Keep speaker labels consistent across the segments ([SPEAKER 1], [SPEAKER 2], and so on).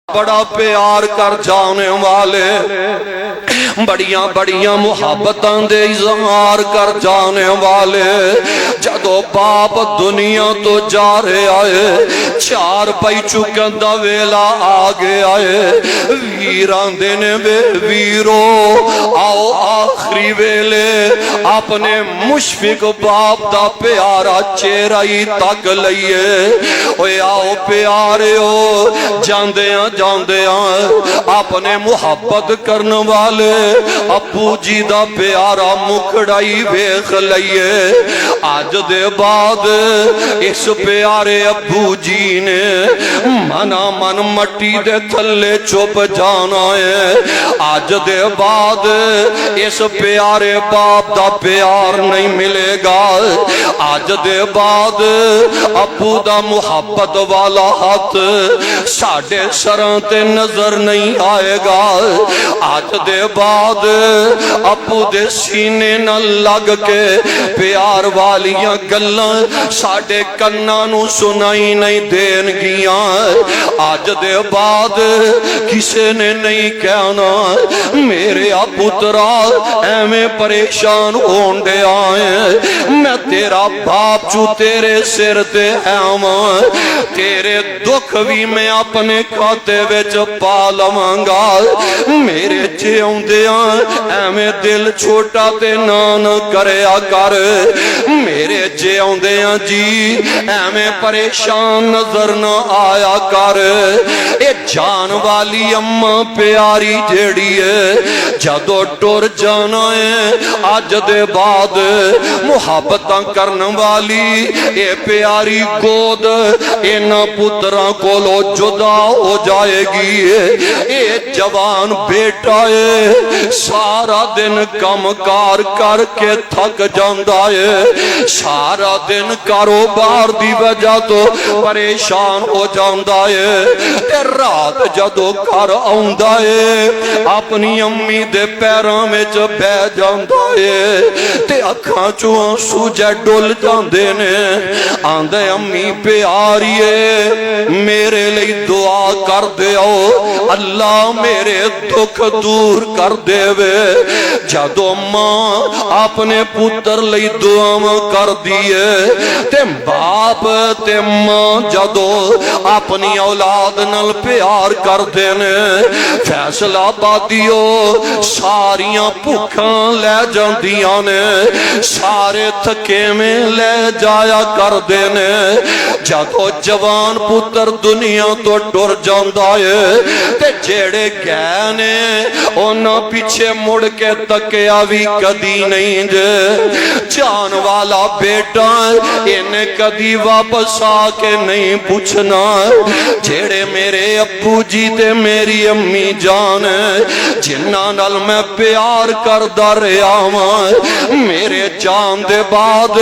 [SPEAKER 1] बड़ा प्यार कर जाने वाले, बड़िया बड़िया मुहब्बतां दे इज़हार कर जाने वाले। जदों बाप दुनिया तो जा रहे आए, चार पाई चुकन दा वेला आ गया है। वीर आंदे ने वे वीरो आओ आखिरी वेले अपने मुशफिक बाप दा प्यारा चेहरा ही तक लईए। ओए आओ प्यारिओ, जांदियां जांदियां अपने मुहब्बत करने वाले अबू जी दा प्यारा मुखड़ा ही वेख लईए। अज दे बाद इस प्यारे अबू जी ने मना मन मट्टी दे थल्ले चुप जाना है। अज दे बाद इस प्यारे बाप दा प्यार नहीं मिलेगा। अज दे बाद अबू दा मुहब्बत वाला हाथ साडे सरां ते नजर नहीं आएगा। अज दे बाद अबू दे सीने न लग के प्यार वालियां गल्लां साडे कन्नां नूं सुनाई नहीं देणगियां। अज दे बाद किसे ने नहीं कहना मेरे पुत्रा एवें परेशान होण दे आए, मैं तेरा बाप चू तेरे सिर ते आवां, तेरे दुख भी मैं अपने खाते विच पा लवांगा। मेरे जिउंदियां एवें दिल छोटा ते ना न करया कर, मेरे जिउंदियां जी एवें परेशान नजर न आया कर। ए जान वाली अम्मा प्यारी जेड़ी है, जदों टुर जाना है अज दे बाद मुहब्बतां करन वाली ए प्यारी गोद इन्हां पुत्रां कोलों जुदा हो जाएगी। ए जवान बेटा है, सारा दिन कम कार करके थक जाता है, सारा दिन कारोबार दी वजह तो परेशान हो जाता है। ते रात जदों घर आउंदा है अपनी अम्मी दे पैरां विच बह जाता है ते अखां चों आंसू जै डुल जांदे ने। आंदे अम्मी प्यारीए मेरे लिए दुआ कर दिओ, अल्लाह मेरे दुख दूर कर देवे। जदों मां अपने पुत्र लिए दुआवां कर दिए ते बाप ते मां जदों अपनी औलाद नाल प्यार करदे ने, फैसला बादियो सारियां भुखां लै जांदियां ने, सारे थकेवें लै जाया करदे ने। जदों जवान पुत्र दुनिया तो टुर जांदा है ते जेड़े गए ने उन्हां पिछे मुड़ के तकिया भी कदी नहीं जे। जान वाला बेटा इन्हें कदी वापस आके नहीं पूछना जेड़े मेरे अब्बू जी ते मेरी अम्मी जान जिन्हां नाल मैं प्यार करदा रहा वां, मेरे जान दे बाद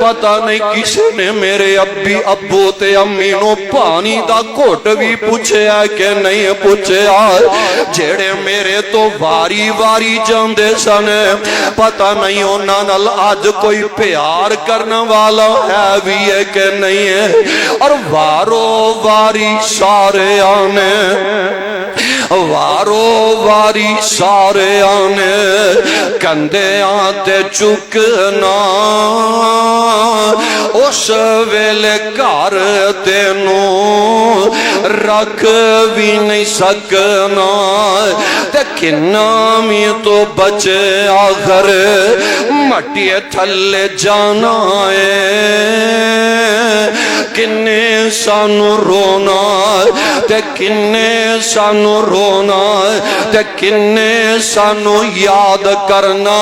[SPEAKER 1] पता नहीं किसी ने मेरे अब्बू ते अम्मी नूं पानी दा घुट भी पूछया कि नहीं पूछया। जेड़े मेरे तो वारी वारी जांदे सन पता नहीं उन्हां नाल अज कोई प्यार करने वाला है भी है कि नहीं है। और वारो वारी सारे आने, वारो वारी सारे आने कंधे आते चुकना, उस वेले घर तेनू रख भी नहीं सकना ते किन्ना भी तो बचे आखर मटिए थल्ले जाना है। किन्ने सानू रोना ते किन्ने सानू रोना ते किन्ने सानू याद करना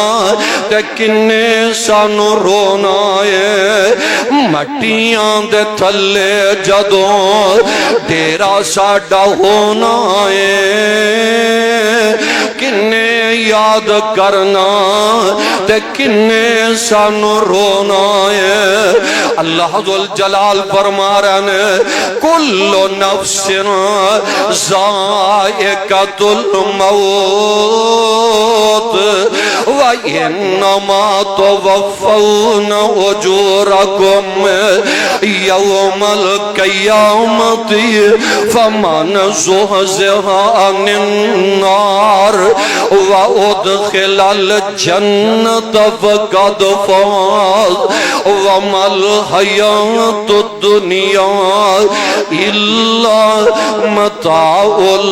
[SPEAKER 1] ते किन्ने सानू रोना है। मट्टियां दे थल्ले जदों डेरा साडा होना है, किन्ने याद करना ते किन्ने सानू रोना है। अल्लाह जुल जलाल फरमा रहे ने कुल्लु नफ्सिन ज़ाइक़तुल मौत व इन्नमा तुवफ़्फ़ौना उजूरकुम यौमल क़ियामति फमन ज़ुहज़िहा अनिन्नार व उदख़िलल जन्नत फ़क़द फ़ाज़ वमल हयातुद दुनिया इल्ला मताउल